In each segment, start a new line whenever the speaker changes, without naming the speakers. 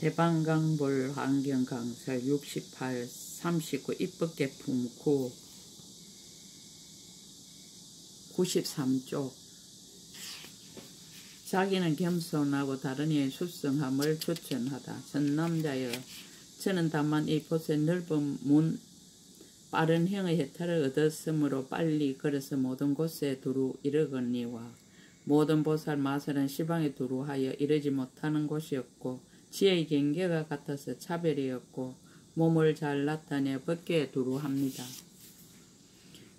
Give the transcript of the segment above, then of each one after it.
대방강볼 환경강설 68, 39 입법계 품구 93쪽. 자기는 겸손하고 다른 이의 수성함을 추천하다. 전남자여, 저는 다만 이 곳의 넓은 문 빠른 형의 해탈을 얻었으므로 빨리 걸어서 모든 곳에 두루 이르거니와 모든 보살 마살은 시방에 두루하여 이르지 못하는 곳이었고 지혜의 경계가 같아서 차별이었고 몸을 잘 나타내 법계에 두루합니다.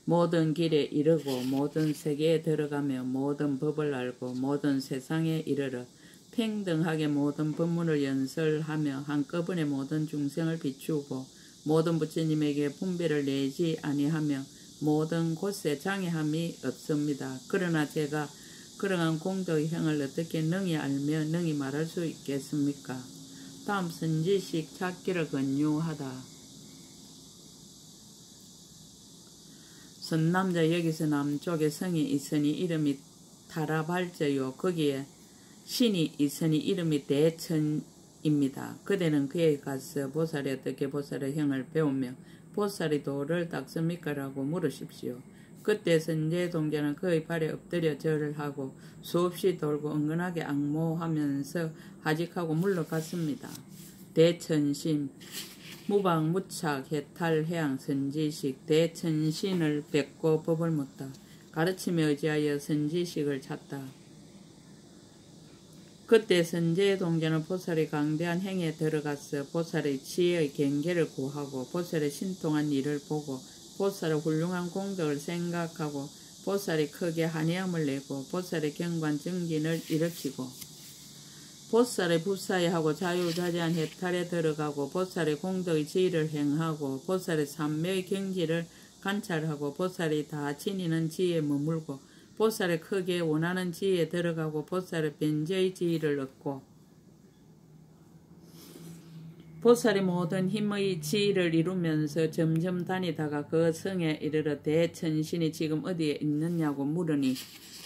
모든 길에 이르고 모든 세계에 들어가며 모든 법을 알고 모든 세상에 이르러 평등하게 모든 법문을 연설하며 한꺼번에 모든 중생을 비추고 모든 부처님에게 분배를 내지 아니하며 모든 곳에 장애함이 없습니다. 그러나 제가 그러한 공덕의 형을 어떻게 능히 알며 능히 말할 수 있겠습니까? 다음 선지식 찾기를 권유하다. 선남자 여기서 남쪽에 성이 있으니 이름이 타라발저요. 거기에 신이 있으니 이름이 대천입니다. 그대는 그에 가서 보살이 어떻게 보살의 형을 배우며 보살이 도를 닦습니까? 라고 물으십시오. 그때 선제동자는 그의 발에 엎드려 절을 하고 수없이 돌고 은근하게 악모하면서 하직하고 물러갔습니다. 대천신 무방무착 해탈 해양 선지식 대천신을 뵙고 법을 묻다. 가르침에 의지하여 선지식을 찾다. 그때 선제동자는 보살의 강대한 행에 들어가서 보살의 지혜의 경계를 구하고 보살의 신통한 일을 보고 보살의 훌륭한 공덕을 생각하고 보살이 크게 한의함을 내고 보살의 경관 정진을 일으키고 보살의 부사의하고 자유자재한 해탈에 들어가고 보살의 공덕의 지혜를 행하고 보살의 삼매의 경지를 관찰하고 보살이 다 지니는 지혜에 머물고 보살의 크게 원하는 지혜에 들어가고 보살의 변제의 지혜를 얻고 보살이 모든 힘의 지혜를 이루면서 점점 다니다가 그 성에 이르러 대천신이 지금 어디에 있느냐고 물으니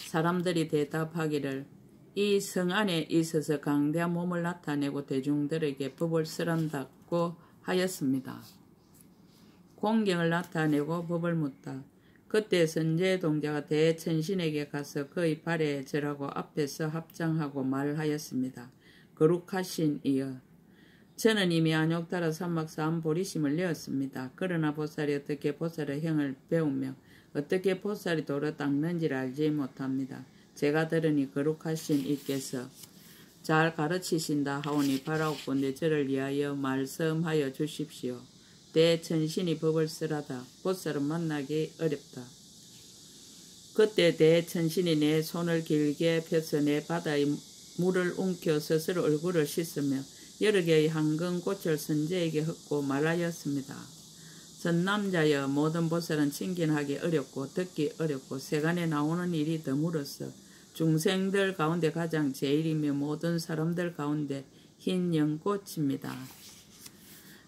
사람들이 대답하기를 이 성 안에 있어서 강대한 몸을 나타내고 대중들에게 법을 설한다고 하였습니다. 공경을 나타내고 법을 묻다. 그때 선제동자가 대천신에게 가서 그의 발에 절하고 앞에서 합장하고 말하였습니다. 거룩하신 이여, 저는 이미 안욕따라 삼막사한 보리심을 내었습니다. 그러나 보살이 어떻게 보살의 형을 배우며 어떻게 보살이 도를 닦는지를 알지 못합니다. 제가 들으니 거룩하신 이께서 잘 가르치신다 하오니 바라옵건대 저를 위하여 말씀하여 주십시오. 대천신이 법을 쓰라다. 보살은 만나기 어렵다. 그때 대천신이 내 손을 길게 펴서 내 바다에 물을 움켜 스스로 얼굴을 씻으며 여러 개의 황금꽃을 선제에게 흙고 말하였습니다. 전남자여, 모든 보살은 친견하기 어렵고 듣기 어렵고 세간에 나오는 일이 드물어서 중생들 가운데 가장 제일이며 모든 사람들 가운데 흰 연꽃입니다.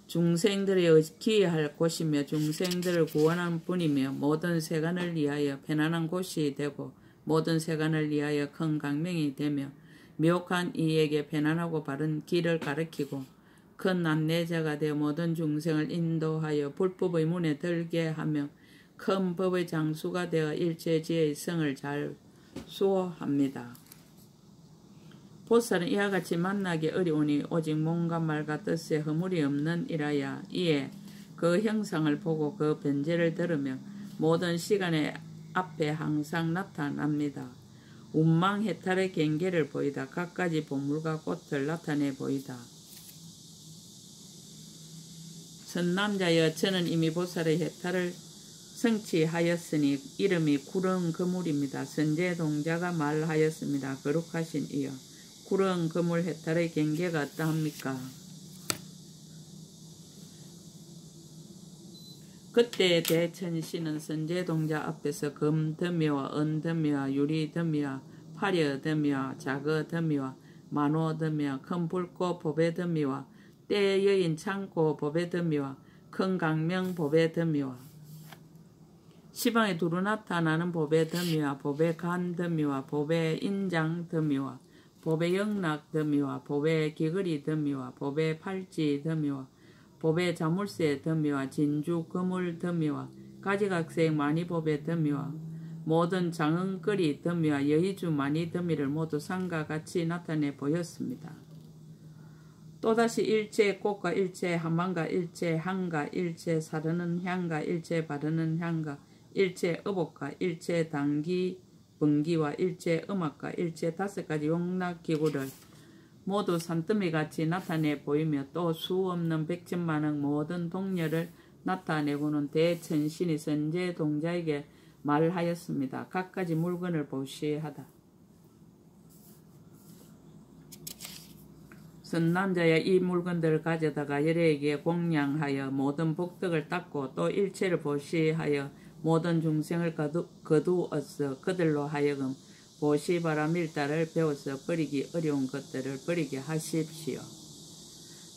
중생들의 기여할 곳이며 중생들을 구원하는 분이며 모든 세간을 위하여 편안한 곳이 되고 모든 세간을 위하여 큰 강명이 되며 미혹한 이에게 편안하고 바른 길을 가르치고 큰 안내자가 되어 모든 중생을 인도하여 불법의 문에 들게 하며 큰 법의 장수가 되어 일체지혜의 성을 잘 수호합니다. 보살은 이와 같이 만나기 어려우니 오직 몸과 말과 뜻에 허물이 없는 이라야. 이에 그 형상을 보고 그 변제를 들으며 모든 시간에 앞에 항상 나타납니다. 운망 해탈의 경계를 보이다. 갖가지 보물과 꽃을 나타내 보이다. 선남자여, 저는 이미 보살의 해탈을 성취하였으니 이름이 구렁거물입니다. 선제동자가 말하였습니다. 거룩하신 이여, 구렁거물 해탈의 경계가 어떠합니까? 그때 대천신은 선제동자 앞에서 금더미와 은더미와 유리더미와 파려더미와 자거더미와 만호더미와 큰 불꽃 보배더미와 때 여인 창고 보배더미와 큰 강명 보배더미와 시방에 두루 나타나는 보배더미와 보배간더미와 보배인장더미와 보배 영락 더미와 보배 기거리 더미와 보배 팔찌 더미와 보배 자물쇠 더미와 진주 그물 더미와 가지각색 많이 보배 더미와 모든 장흥거리 더미와 여의주 많이 더미를 모두 상과 같이 나타내 보였습니다. 또다시 일체 꽃과 일체 하만과 일체 향과 일체 사르는 향과 일체 바르는 향과 일체 의복과 일체 당기 번기와 일체 음악과 일체 5가지 용락기구를 모두 산더미같이 나타내 보이며 또 수없는 백천만억 모든 동료를 나타내고는 대천신이 선제동자에게 말하였습니다. 갖가지 물건을 보시하다. 선남자야 이 물건들을 가져다가 열애에게 공양하여 모든 복덕을 닦고 또 일체를 보시하여 모든 중생을 거두어서 그들로 하여금 보시바라밀다를 배워서 버리기 어려운 것들을 버리게 하십시오.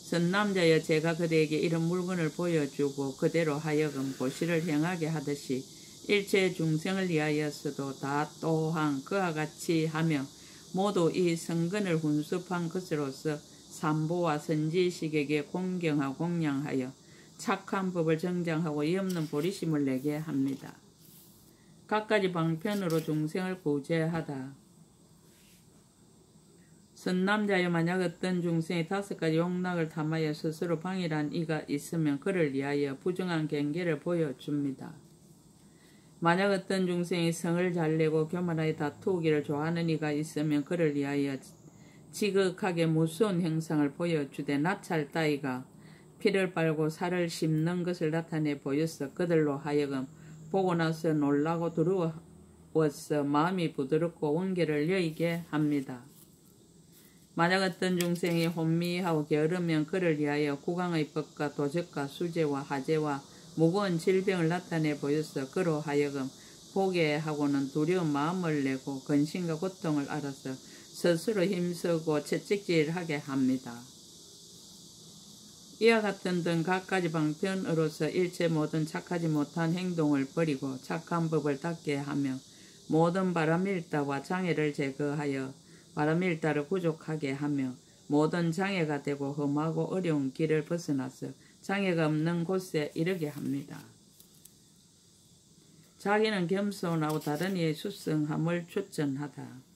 선남자여 제가 그대에게 이런 물건을 보여주고 그대로 하여금 보시를 행하게 하듯이 일체 중생을 위하여서도 다 또한 그와 같이 하며 모두 이 성근을 훈습한 것으로서 삼보와 선지식에게 공경하고 공양하여 착한 법을 정장하고 이 없는 보리심을 내게 합니다. 갖가지 방편으로 중생을 구제하다. 선남자여 만약 어떤 중생이 5가지 용락을 탐하여 스스로 방일한 이가 있으면 그를 위하여 부정한 경계를 보여줍니다. 만약 어떤 중생이 성을 잘내고 교만하게 다투기를 좋아하는 이가 있으면 그를 위하여 지극하게 무서운 행상을 보여주되 나찰 따위가 피를 빨고 살을 씹는 것을 나타내 보여서 그들로 하여금 보고 나서 놀라고 두려워서 마음이 부드럽고 원계를 여의게 합니다. 만약 어떤 중생이 혼미하고 게으르면 그를 위하여 국왕의 법과 도적과 수제와 하제와 무거운 질병을 나타내 보여서 그로 하여금 보게 하고는 두려운 마음을 내고 근심과 고통을 알아서 스스로 힘쓰고 채찍질하게 합니다. 이와 같은 등 갖가지 방편으로서 일체 모든 착하지 못한 행동을 버리고 착한 법을 닦게 하며 모든 바람일다와 장애를 제거하여 바람일다를 부족하게 하며 모든 장애가 되고 험하고 어려운 길을 벗어나서 장애가 없는 곳에 이르게 합니다. 자기는 겸손하고 다른 이의 수성함을 추천하다.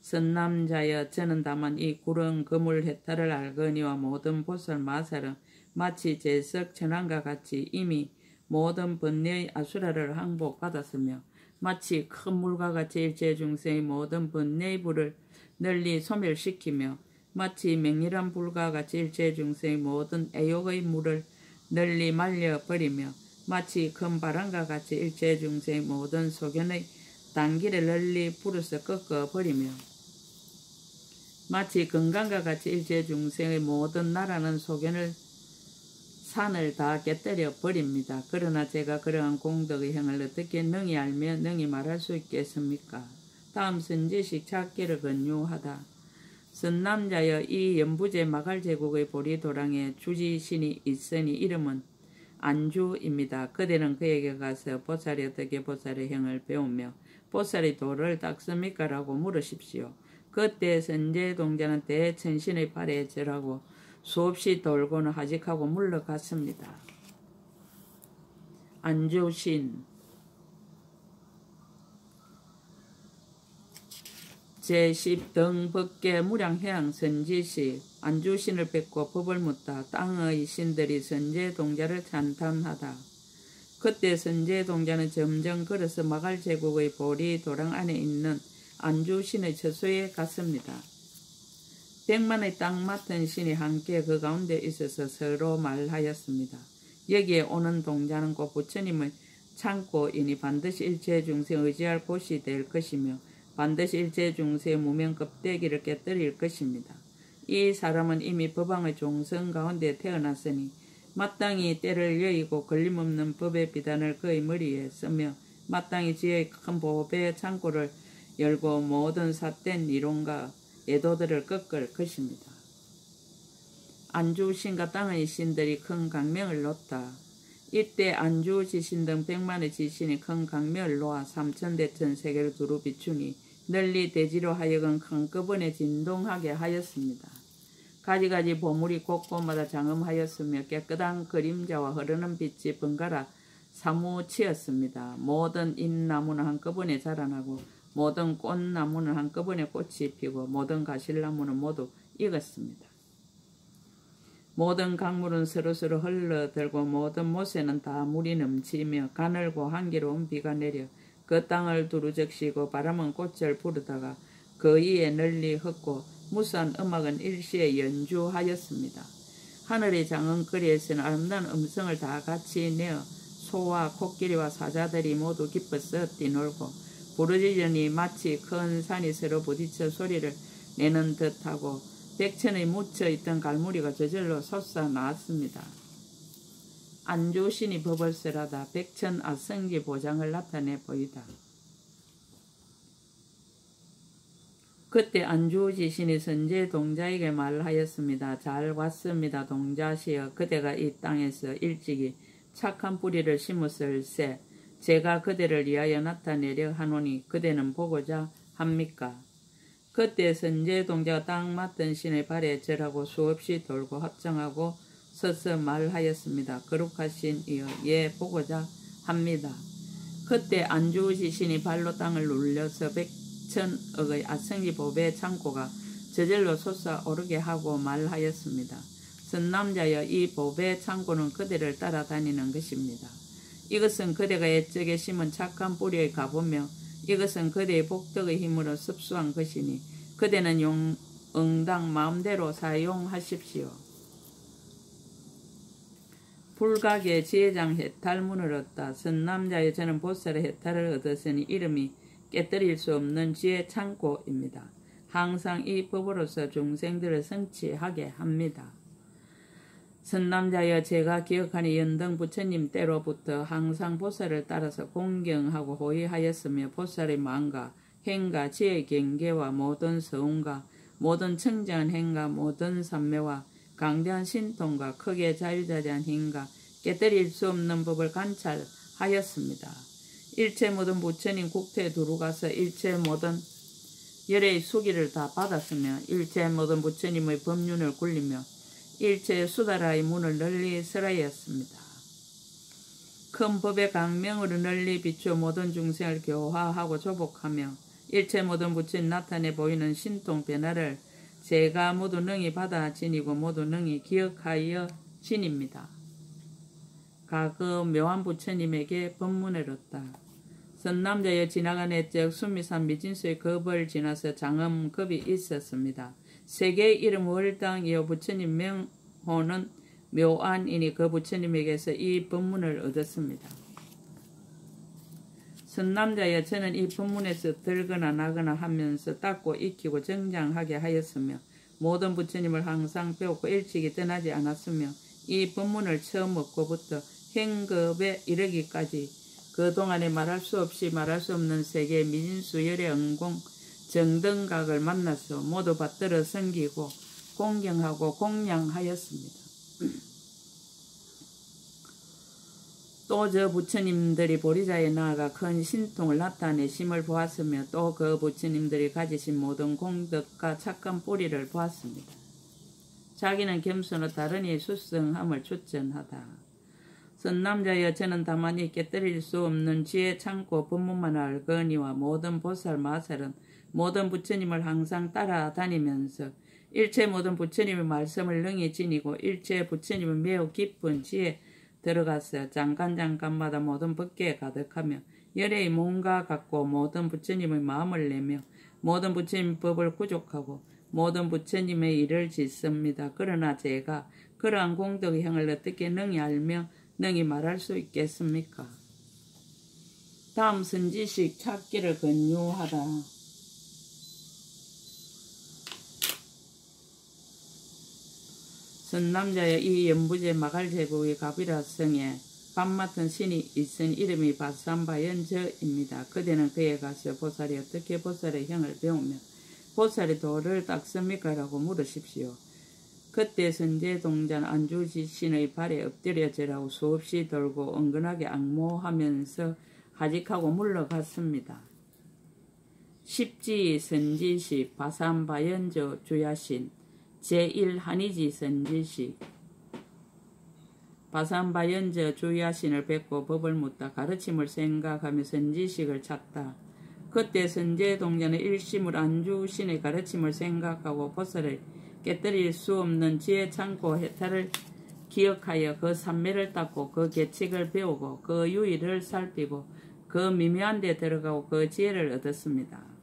선남자여 저는 다만 이 구렁 그물 해탈을 알거니와 모든 보살 마살은 마치 제석 천왕과 같이 이미 모든 번뇌의 아수라를 항복받았으며 마치 큰 물과 같이 일체 중생의 모든 번뇌의 불을 널리 소멸시키며 마치 맹렬한 불과 같이 일체 중생의 모든 애욕의 물을 널리 말려버리며 마치 큰 바람과 같이 일체 중생의 모든 소견의 단기를 널리 불어서 꺾어버리며 마치 건강과 같이 일체 중생의 모든 나라는 소견을 산을 다 깨뜨려 버립니다. 그러나 제가 그러한 공덕의 행을 어떻게 능히 알며 능히 말할 수 있겠습니까? 다음 선지식 찾기를 권유하다. 선남자여 이 연부제 마갈제국의 보리도랑에 주지신이 있으니 이름은 안주입니다. 그대는 그에게 가서 보살이 어떻게 보살의 행을 배우며 보살이 도를 닦습니까? 라고 물으십시오. 그때 선제동자는 대천신의 발에 절하고 수없이 돌고는 하직하고 물러갔습니다. 안주신 제10등 법계 무량해양 선지시 안주신을 뵙고 법을 묻다. 땅의 신들이 선제동자를 찬탄하다. 그때 선제동자는 점점 걸어서 마갈제국의 보리도랑 안에 있는 안주신의 처소에 갔습니다. 100만의 땅 맡은 신이 함께 그 가운데 있어서 서로 말하였습니다. 여기에 오는 동자는 곧 부처님의 창고이니 반드시 일체 중생 의지할 곳이 될 것이며 반드시 일체 중생의 무명 껍데기를 깨뜨릴 것입니다. 이 사람은 이미 법왕의 종성 가운데 태어났으니 마땅히 때를 여의고 걸림없는 법의 비단을 그의 머리에 쓰며 마땅히 지혜의 큰 보배 창고를 열고 모든 삿된 이론과 애도들을 꺾을 것입니다. 안주신과 땅의 신들이 큰 강명을 놓다. 이때 안주지신 등 100만의 지신이 큰 강명을 놓아 삼천대천 세계를 두루 비추니 널리 대지로 하여금 한꺼번에 진동하게 하였습니다. 가지가지 보물이 곳곳마다 장엄하였으며 깨끗한 그림자와 흐르는 빛이 번갈아 사무치었습니다. 모든 잎나무는 한꺼번에 자라나고 모든 꽃나무는 한꺼번에 꽃이 피고 모든 가실나무는 모두 익었습니다. 모든 강물은 서로서로 흘러들고 모든 못에는 다 물이 넘치며 가늘고 한기로운 비가 내려 그 땅을 두루적시고 바람은 꽃을 부르다가 그 위에 널리 흩고 무수한 음악은 일시에 연주하였습니다. 하늘의 장엄거리에서는 아름다운 음성을 다 같이 내어 소와 코끼리와 사자들이 모두 기뻐서 뛰놀고 부르짖으니 마치 큰 산이 서로 부딪혀 소리를 내는 듯하고 백천에 묻혀있던 갈무리가 저절로 솟아나왔습니다. 안주신이 버벌설하다 백천 아성기 보장을 나타내 보이다. 그때 안주지신이 선제 동자에게 말하였습니다. 잘 왔습니다. 동자시여, 그대가 이 땅에서 일찍이 착한 뿌리를 심었을세 제가 그대를 위하여 나타내려 하노니 그대는 보고자 합니까? 그때 선제 동자가 딱 맞던 신의 발에 절하고 수없이 돌고 합장하고 서서 말하였습니다. 거룩하신 이여, 예, 보고자 합니다. 그때 안주지신이 발로 땅을 눌려서 백천억의 아성기 보배 창고가 저절로 솟아오르게 하고 말하였습니다. 선남자여, 이 보배 창고는 그대를 따라다니는 것입니다. 이것은 그대가 옛적에 심은 착한 뿌리의 값이며 이것은 그대의 복덕의 힘으로 습수한 것이니 그대는 응당 마음대로 사용하십시오. 불각의 지혜장 해탈문을 얻다. 선남자여, 저는 보살의 해탈을 얻었으니 이름이 깨뜨릴 수 없는 지혜 창고입니다. 항상 이 법으로서 중생들을 성취하게 합니다. 선남자여, 제가 기억하니 연등 부처님 때로부터 항상 보살을 따라서 공경하고 호위하였으며 보살의 마음과 행과 지혜의 경계와 모든 서운과 모든 청정한 행과 모든 삼매와 강대한 신통과 크게 자유자재한 힘과 깨뜨릴 수 없는 법을 관찰하였습니다. 일체 모든 부처님 국토에 두루가서 일체 모든 열의 수기를 다 받았으며 일체 모든 부처님의 법륜을 굴리며 일체 수다라의 문을 널리 설하였습니다. 큰 법의 강명으로 널리 비추어 모든 중생을 교화하고 조복하며 일체 모든 부처님 나타내 보이는 신통 변화를 제가 모두 능히 받아 지니고 모두 능히 기억하여 지닙니다. 가그 묘한 부처님에게 법문을 얻다. 선남자여, 지나간 옛적 수미산 미진수의 겁을 지나서 장엄겁이 있었습니다. 세계의 이름 월당이요 부처님 명호는 묘안이니 그 부처님에게서 이 법문을 얻었습니다. 선남자여, 저는 이 법문에서 들거나 나거나 하면서 닦고 익히고 정장하게 하였으며 모든 부처님을 항상 배웠고 일찍이 떠나지 않았으며 이 법문을 처음 얻고부터 행급에 이르기까지 그동안에 말할 수 없이 말할 수 없는 세계의 미진수 열의 응공 정등각을 만나서 모두 받들어 섬기고 공경하고 공양하였습니다. 또 저 부처님들이 보리자에 나아가 큰 신통을 나타내심을 보았으며 또 그 부처님들이 가지신 모든 공덕과 착한 뿌리를 보았습니다. 자기는 겸손하고 다른 이의 수성함을 추천하다. 선남자여, 저는 다만 이 깨뜨릴 수 없는 지혜 창고 법문만 알거니와 모든 보살 마살은 모든 부처님을 항상 따라다니면서 일체 모든 부처님의 말씀을 능히 지니고 일체 부처님의 매우 깊은 지혜 들어가서 잠깐마다 모든 법계에 가득하며 열의 몸과 같고 모든 부처님의 마음을 내며 모든 부처님 법을 구족하고 모든 부처님의 일을 짓습니다. 그러나 제가 그러한 공덕의 형을 어떻게 능히 알며 능히 말할 수 있겠습니까? 다음 선지식 찾기를 권유하다. 선남자여, 이 연부제 마갈제국의 가비라성에 밥 맡은 신이 있은 이름이 바산바연저입니다. 그대는 그에 가서 보살이 어떻게 보살의 형을 배우며 보살이 도를 닦습니까? 라고 물으십시오. 그때 선제동자는 안주지신의 발에 엎드려 절하고 수없이 돌고 은근하게 악모하면서 하직하고 물러갔습니다. 십지 선지식 바산바연저 주야신 제1한이지 선지식 바산바연저 주야신을 뵙고 법을 묻다. 가르침을 생각하며 선지식을 찾다. 그때 선제동자는 일심을 안주신의 가르침을 생각하고 보살을 깨뜨릴 수 없는 지혜 창고 해탈을 기억하여 그 산매를 닦고 그 계책을 배우고 그 유의를 살피고 그 미묘한 데 들어가고 그 지혜를 얻었습니다.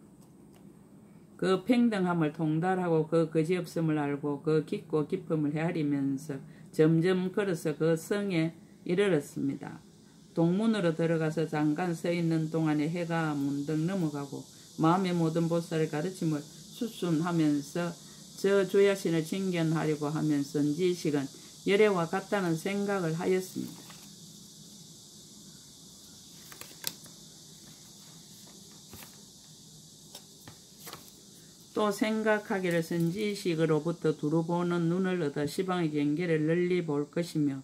그 평등함을 통달하고 그 거지없음을 알고 그 깊고 깊음을 헤아리면서 점점 걸어서 그 성에 이르렀습니다. 동문으로 들어가서 잠깐 서 있는 동안에 해가 문득 넘어가고 마음의 모든 보살의 가르침을 수순하면서 저 주야신을 징견하려고 하면 선지식은 열애와 같다는 생각을 하였습니다. 또 생각하기를 선지식으로부터 두루보는 눈을 얻어 시방의 경계를 널리 볼 것이며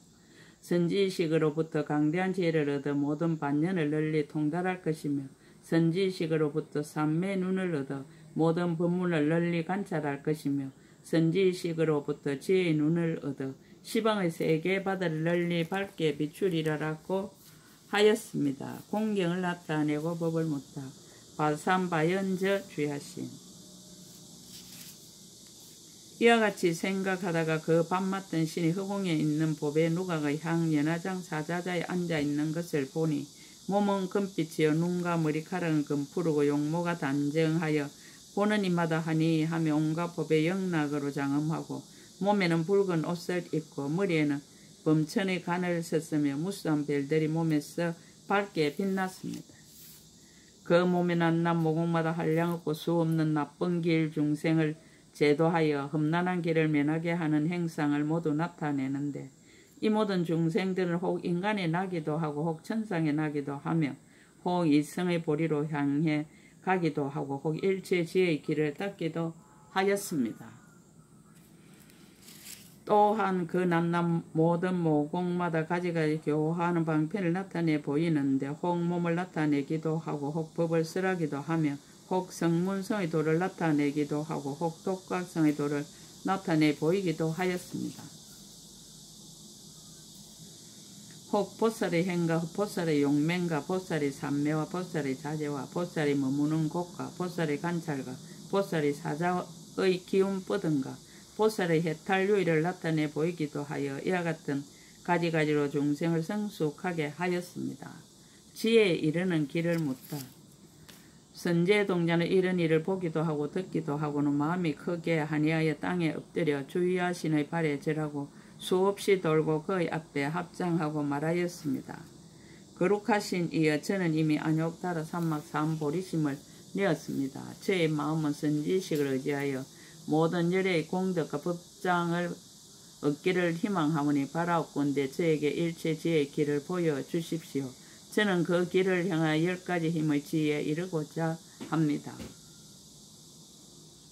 선지식으로부터 강대한 지혜를 얻어 모든 반연을 널리 통달할 것이며 선지식으로부터 삼매의 눈을 얻어 모든 법문을 널리 관찰할 것이며 선지식으로부터 지혜의 눈을 얻어 시방의 세계 바다를 널리 밝게 비추리라라고 하였습니다. 공경을 나타내고 법을 묻다. 바산바연저 주야신. 이와 같이 생각하다가 그 밤 맞던 신이 허공에 있는 법의 누가가 향 연화장 사자자에 앉아있는 것을 보니 몸은 금빛이요 눈과 머리카락은 금푸르고 용모가 단정하여 보는 이마다 하니 하며 온갖 법의 영락으로 장엄하고 몸에는 붉은 옷을 입고 머리에는 범천의 간을 썼으며 무수한 별들이 몸에서 밝게 빛났습니다. 그 몸에 난난 모공마다 한량없고 수없는 나쁜 길 중생을 제도하여 험난한 길을 면하게 하는 행상을 모두 나타내는데 이 모든 중생들은 혹 인간의 나기도 하고 혹 천상의 나기도 하며 혹 이성의 보리로 향해 가기도 하고 혹 일체 지혜의 길을 닦기도 하였습니다. 또한 그 남남 모든 모공마다 가지가지 교화하는 방편을 나타내 보이는데 혹 몸을 나타내기도 하고 혹 법을 쓰라기도 하며 혹 성문성의 도를 나타내기도 하고 혹 독각성의 도를 나타내 보이기도 하였습니다. 혹 보살의 행과 보살의 용맹과 보살의 삼매와 보살의 자제와 보살의 머무는 곳과 보살의 관찰과 보살의 사자의 기운 뻗음과 보살의 해탈유의를 나타내 보이기도 하여 이와 같은 가지가지로 중생을 성숙하게 하였습니다. 지혜에 이르는 길을 묻다. 선제동자는 이런 일을 보기도 하고 듣기도 하고는 마음이 크게 한이하여 땅에 엎드려 주야신의 발에 절하고 수없이 돌고 그의 앞에 합장하고 말하였습니다. 거룩하신 이여 저는 이미 안욕다라 산막 삼보리심을 내었습니다. 저의 마음은 선지식을 의지하여 모든 열애의 공덕과 법장을 얻기를 희망하오니 바라옵건대 저에게 일체 지혜의 길을 보여주십시오. 저는 그 길을 향하여 10가지 힘의 지혜에 이르고자 합니다.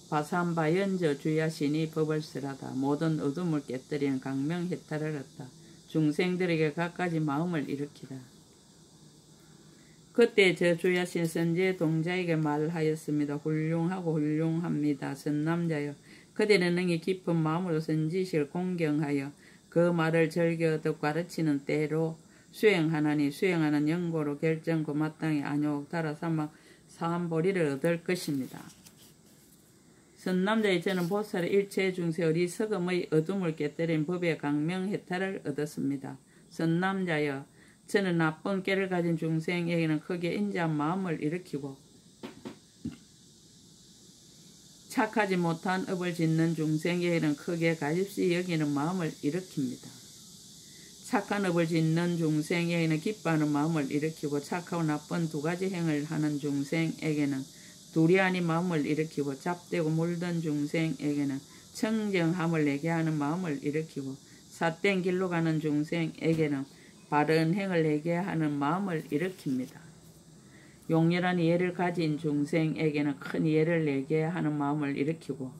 바산바연저 주야신이 법을 쓰라다. 모든 어둠을 깨뜨리는 강명해탈을 얻다. 중생들에게 갖가지 마음을 일으키다. 그때 저 주야신 선제 동자에게 말하였습니다. 훌륭하고 훌륭합니다. 선남자여, 그대는 능히 깊은 마음으로 선지식을 공경하여 그 말을 즐겨 듣고 가르치는 때로 수행하나니 수행하는 연고로 결정코 마땅히 안욕 다라 사막 사암보리를 얻을 것입니다. 선남자의 저는 보살의 일체 중세 어리석음의 어둠을 깨뜨린 법의 강명해탈을 얻었습니다. 선남자여, 저는 나쁜 깨를 가진 중생에게는 크게 인자한 마음을 일으키고 착하지 못한 업을 짓는 중생에게는 크게 가십시 여기는 마음을 일으킵니다. 착한 업을 짓는 중생에게는 기뻐하는 마음을 일으키고 착하고 나쁜 두 가지 행을 하는 중생에게는 두려하니 마음을 일으키고 잡되고 물든 중생에게는 청정함을 내게 하는 마음을 일으키고 삿된 길로 가는 중생에게는 바른 행을 내게 하는 마음을 일으킵니다. 용렬한 이해를 가진 중생에게는 큰 이해를 내게 하는 마음을 일으키고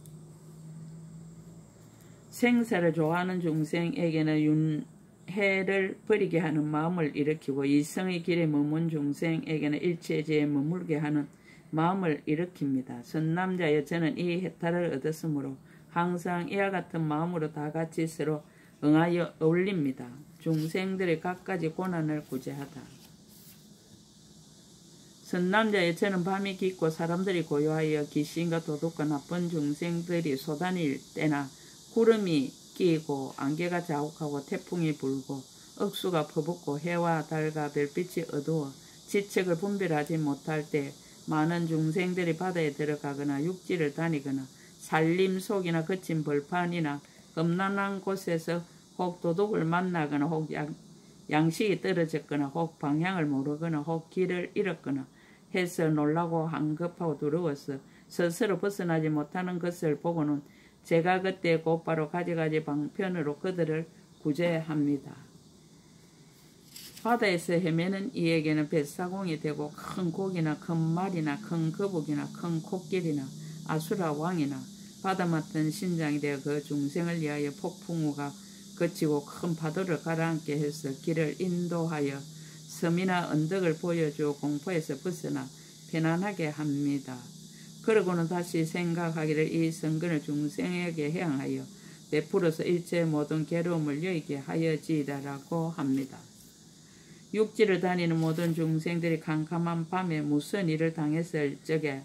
생사를 좋아하는 중생에게는 해를 버리게 하는 마음을 일으키고 이성의 길에 머문 중생에게는 일체지에 머물게 하는 마음을 일으킵니다. 선남자 여자는 이 해탈을 얻었으므로 항상 이와 같은 마음으로 다 같이 서로 응하여 어울립니다. 중생들의 갖가지 고난을 구제하다. 선남자 여자는 밤이 깊고 사람들이 고요하여 귀신과 도둑과 나쁜 중생들이 쏘다닐 때나 구름이 끼고 안개가 자욱하고 태풍이 불고 억수가 퍼붓고 해와 달과 별빛이 어두워 지책을 분별하지 못할 때 많은 중생들이 바다에 들어가거나 육지를 다니거나 산림 속이나 거친 벌판이나 험난한 곳에서 혹 도둑을 만나거나 혹 양식이 떨어졌거나 혹 방향을 모르거나 혹 길을 잃었거나 해서 놀라고 한급하고 두려워서 스스로 벗어나지 못하는 것을 보고는 제가 그때 곧바로 가지가지 방편으로 그들을 구제합니다. 바다에서 헤매는 이에게는 뱃사공이 되고 큰 고기나 큰 말이나 큰 거북이나 큰 코끼리나 아수라 왕이나 바다 맡은 신장이 되어 그 중생을 위하여 폭풍우가 거치고 큰 파도를 가라앉게 해서 길을 인도하여 섬이나 언덕을 보여주어 공포에서 벗어나 편안하게 합니다. 그러고는 다시 생각하기를 이 성근을 중생에게 향하여 베풀어서 일체 모든 괴로움을 여의게 하여지이다라고 합니다. 육지를 다니는 모든 중생들이 캄캄한 밤에 무슨 일을 당했을 적에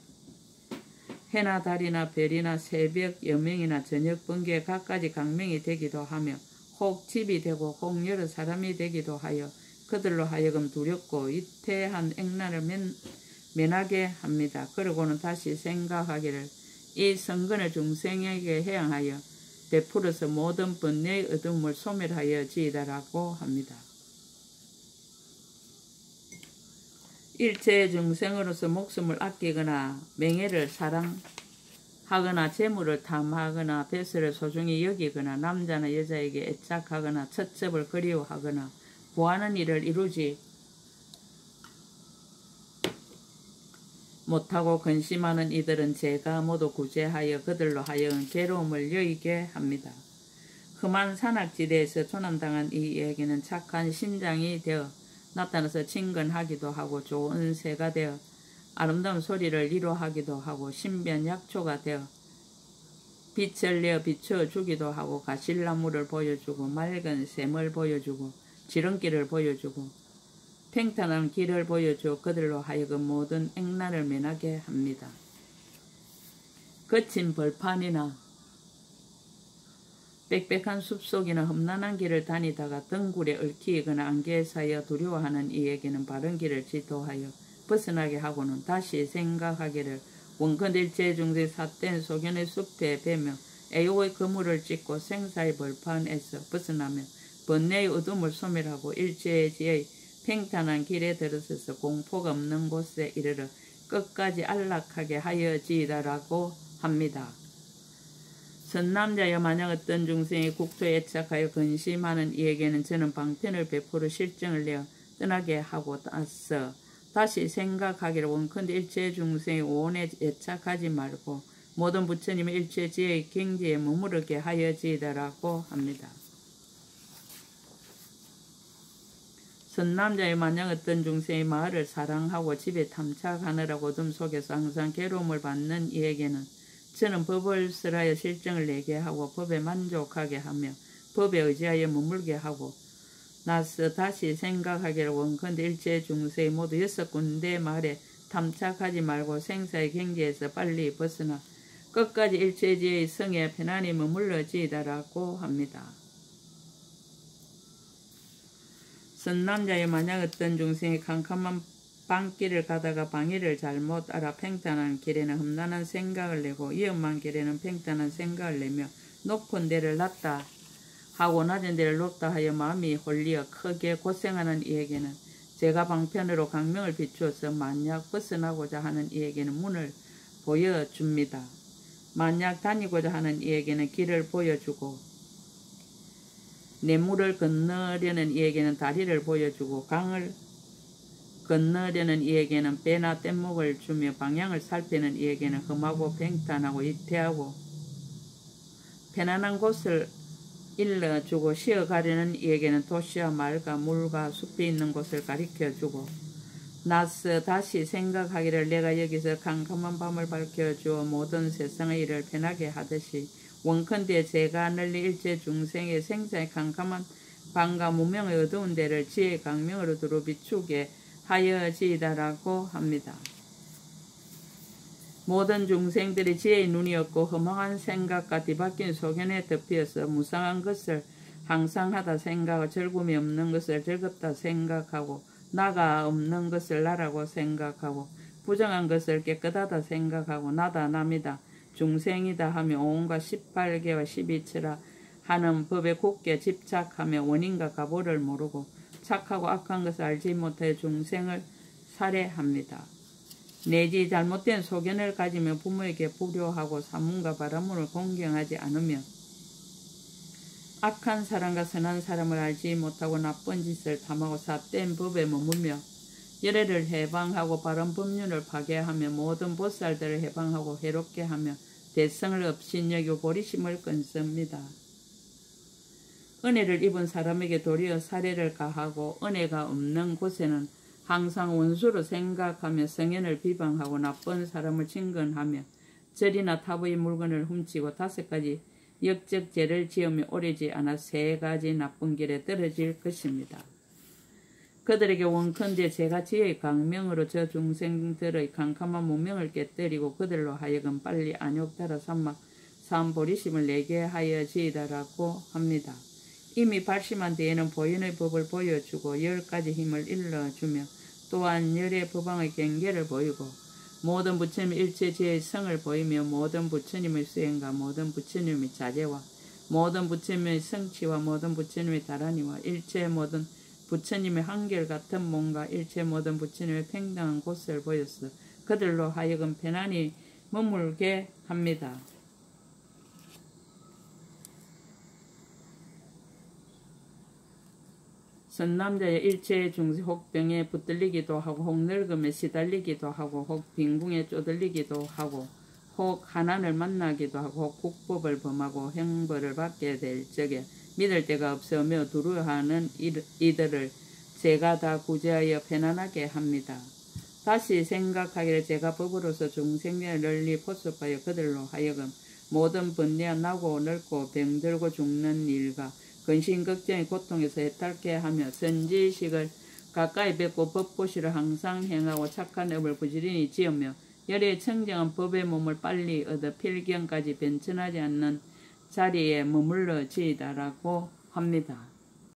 해나 달이나 별이나 새벽 여명이나 저녁 번개에 갖가지 강명이 되기도 하며 혹 집이 되고 혹 여러 사람이 되기도 하여 그들로 하여금 두렵고 위태한 액난을 면하게 합니다. 그러고는 다시 생각하기를 이 성근을 중생에게 해양하여 베풀어서 모든 번뇌의 어둠을 소멸하여 지이다라고 합니다. 일체의 중생으로서 목숨을 아끼거나 명예를 사랑하거나 재물을 탐하거나 배설을 소중히 여기거나 남자나 여자에게 애착하거나 처첩을 그리워하거나 구하는 일을 이루지 못하고 근심하는 이들은 제가 모두 구제하여 그들로 하여금 괴로움을 여의게 합니다. 험한 산악지대에서 조난당한 이에게는 착한 신장이 되어 나타나서 친근하기도 하고 좋은 새가 되어 아름다운 소리를 위로하기도 하고 신변 약초가 되어 빛을 내어 비춰주기도 하고 가실나무를 보여주고 맑은 샘을 보여주고 지름길을 보여주고 평탄한 길을 보여주어 그들로 하여금 모든 액난을 면하게 합니다. 거친 벌판이나 빽빽한 숲속이나 험난한 길을 다니다가 등굴에 얽히거나 안개에 쌓여 두려워하는 이에게는 바른 길을 지도하여 벗어나게 하고는 다시 생각하기를 원컨대 일체 중생 삿된 소견의 숲에 베며 애욕의 그물을 찢고 생사의 벌판에서 벗어나며 번뇌의 어둠을 소멸하고 일체의 지의 평탄한 길에 들어서서 공포가 없는 곳에 이르러 끝까지 안락하게 하여지이다라고 합니다. 선남자여 만약 어떤 중생이 국토에 애착하여 근심하는 이에게는 저는 방편을 베풀어 실정을 내어 떠나게 하고 나서 다시 생각하기를 원컨대 일체 중생의 오온에 애착하지 말고 모든 부처님의 일체 지혜의 경지에 머무르게 하여지이다라고 합니다. 선남자여 만약 어떤 중생이 마을을 사랑하고 집에 탐착하느라고 어둠 속에서 항상 괴로움을 받는 이에게는 저는 법을 설하여 실정을 내게 하고 법에 만족하게 하며 법에 의지하여 머물게 하고 나서 다시 생각하기를 원컨대 일체 중생이 모두 6군데 마을에 탐착하지 말고 생사의 경지에서 빨리 벗어나 끝까지 일체지의 성에 편안히 머물러지이다라고 합니다. 선남자여 만약 어떤 중생이 캄캄한 방길을 가다가 방해를 잘못 알아 평탄한 길에는 험난한 생각을 내고 위험한 길에는 평탄한 생각을 내며 높은 데를 낮다 하고 낮은 데를 높다 하여 마음이 홀리어 크게 고생하는 이에게는 제가 방편으로 강명을 비추어서 만약 벗어나고자 하는 이에게는 문을 보여줍니다. 만약 다니고자 하는 이에게는 길을 보여주고 내물을 건너려는 이에게는 다리를 보여주고 강을 건너려는 이에게는 배나 뗏목을 주며 방향을 살피는 이에게는 험하고 평탄하고 위태하고 편안한 곳을 일러주고 쉬어가려는 이에게는 도시와 마을과 물과 숲이 있는 곳을 가리켜주고 나서 다시 생각하기를 내가 여기서 캄캄한 밤을 밝혀주어 모든 세상의 일을 편하게 하듯이 원컨대 제가 널리 일체 중생의 생사의 캄캄한 밤과 무명의 어두운 데를 지혜의 강명으로 두루 비추게 하여지이다라고 합니다. 모든 중생들이 지혜의 눈이 없고 허망한 생각과 뒤바뀐 소견에 덮여서 무상한 것을 항상하다 생각하고 즐거움이 없는 것을 즐겁다 생각하고 나가 없는 것을 나라고 생각하고 부정한 것을 깨끗하다 생각하고 나다 남이다 중생이다 하며 온갖 18개와 12처라 하는 법에 굳게 집착하며 원인과 가보를 모르고 착하고 악한 것을 알지 못하여 중생을 살해합니다. 내지 잘못된 소견을 가지며 부모에게 불효하고 사문과 바라문을 공경하지 않으며 악한 사람과 선한 사람을 알지 못하고 나쁜 짓을 탐하고 삿된 법에 머물며 열애를 해방하고 바른 법륜을 파괴하며 모든 보살들을 해방하고 해롭게 하며 대성을 업신여기고 보리심을 끊습니다. 은혜를 입은 사람에게 도리어 살해를 가하고 은혜가 없는 곳에는 항상 원수로 생각하며 성현을 비방하고 나쁜 사람을 친근하며 절이나 탑의 물건을 훔치고 5가지 역적죄를 지으며 오래지 않아 3가지 나쁜 길에 떨어질 것입니다. 그들에게 원컨대 제가 지혜의 강명으로 저 중생들의 캄캄한 무명을 깨뜨리고 그들로 하여금 빨리 안욕달아 삼아 삼보리심을 내게 하여지이다라고 합니다. 이미 발심한 뒤에는 보현의 법을 보여주고 10가지 힘을 일러주며 또한 열의 법왕의 경계를 보이고 모든 부처님의 일체지혜의 성을 보이며 모든 부처님의 수행과 모든 부처님의 자제와 모든 부처님의 성취와 모든 부처님의 다란이와 일체 모든 부처님의 한결같은 몸과 일체 모든 부처님의 평등한 곳을 보여서 그들로 하여금 편안히 머물게 합니다. 선남자의 일체의 중생 혹 병에 붙들리기도 하고 혹 늙음에 시달리기도 하고 혹 빈궁에 쪼들리기도 하고 혹 가난을 만나기도 하고 혹 국법을 범하고 형벌을 받게 될 적에 믿을 데가 없으며 두려워하는 이들을 제가 다 구제하여 편안하게 합니다. 다시 생각하기를 제가 법으로서 중생을 널리 포섭하여 그들로 하여금 모든 번뇌와 나고 늙고 병들고 죽는 일과 근심 걱정의 고통에서 해탈케 하며 선지식을 가까이 뵙고 법보시를 항상 행하고 착한 업을 부지런히 지으며 열의 청정한 법의 몸을 빨리 얻어 필경까지 변천하지 않는 자리에 머물러지이다라고 합니다.